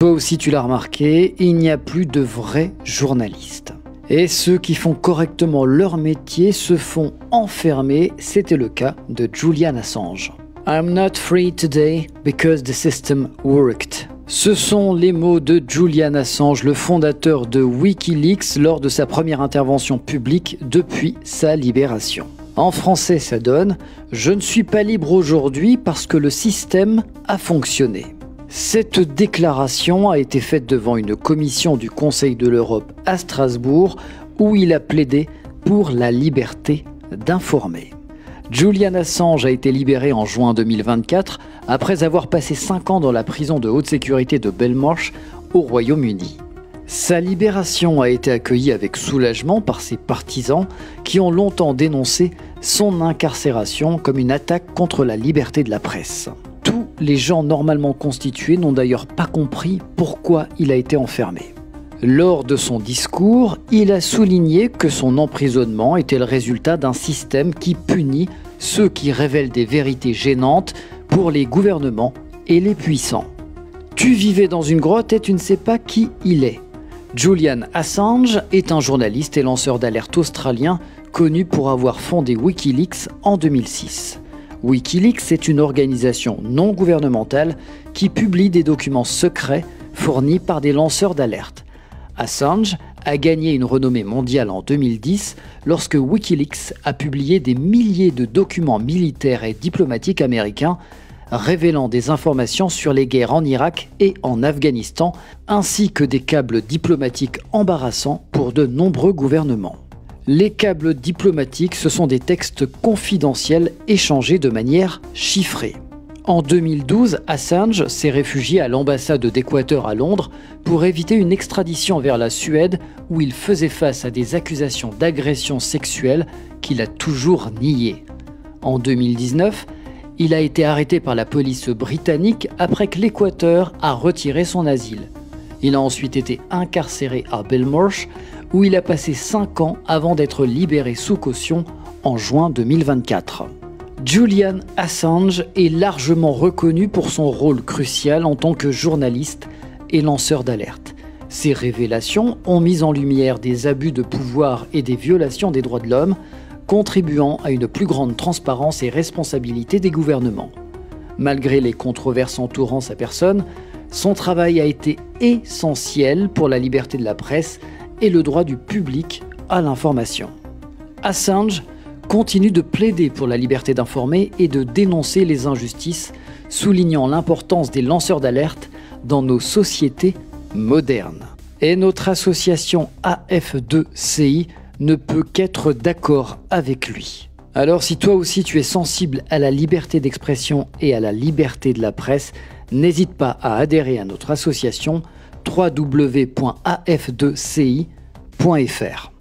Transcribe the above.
Toi aussi tu l'as remarqué, il n'y a plus de vrais journalistes. Et ceux qui font correctement leur métier se font enfermer, c'était le cas de Julian Assange. I'm not free today because the system worked. Ce sont les mots de Julian Assange, le fondateur de Wikileaks, lors de sa première intervention publique depuis sa libération. En français, ça donne « Je ne suis pas libre aujourd'hui parce que le système a fonctionné ». Cette déclaration a été faite devant une commission du Conseil de l'Europe à Strasbourg où il a plaidé pour la liberté d'informer. Julian Assange a été libéré en juin 2024 après avoir passé 5 ans dans la prison de haute sécurité de Belmarsh au Royaume-Uni. Sa libération a été accueillie avec soulagement par ses partisans qui ont longtemps dénoncé son incarcération comme une attaque contre la liberté de la presse. Tous les gens normalement constitués n'ont d'ailleurs pas compris pourquoi il a été enfermé. Lors de son discours, il a souligné que son emprisonnement était le résultat d'un système qui punit ceux qui révèlent des vérités gênantes pour les gouvernements et les puissants. Tu vivais dans une grotte et tu ne sais pas qui il est. Julian Assange est un journaliste et lanceur d'alerte australien connu pour avoir fondé Wikileaks en 2006. Wikileaks est une organisation non gouvernementale qui publie des documents secrets fournis par des lanceurs d'alerte. Assange a gagné une renommée mondiale en 2010 lorsque Wikileaks a publié des milliers de documents militaires et diplomatiques américains révélant des informations sur les guerres en Irak et en Afghanistan, ainsi que des câbles diplomatiques embarrassants pour de nombreux gouvernements. Les câbles diplomatiques, ce sont des textes confidentiels échangés de manière chiffrée. En 2012, Assange s'est réfugié à l'ambassade d'Équateur à Londres pour éviter une extradition vers la Suède où il faisait face à des accusations d'agression sexuelle qu'il a toujours niées. En 2019, il a été arrêté par la police britannique après que l'Équateur a retiré son asile. Il a ensuite été incarcéré à Belmarsh où il a passé 5 ans avant d'être libéré sous caution en juin 2024. Julian Assange est largement reconnu pour son rôle crucial en tant que journaliste et lanceur d'alerte. Ses révélations ont mis en lumière des abus de pouvoir et des violations des droits de l'homme, contribuant à une plus grande transparence et responsabilité des gouvernements. Malgré les controverses entourant sa personne, son travail a été essentiel pour la liberté de la presse et le droit du public à l'information. Assange continue de plaider pour la liberté d'informer et de dénoncer les injustices, soulignant l'importance des lanceurs d'alerte dans nos sociétés modernes. Et notre association AF2CI ne peut qu'être d'accord avec lui. Alors si toi aussi tu es sensible à la liberté d'expression et à la liberté de la presse, n'hésite pas à adhérer à notre association www.af2ci.fr.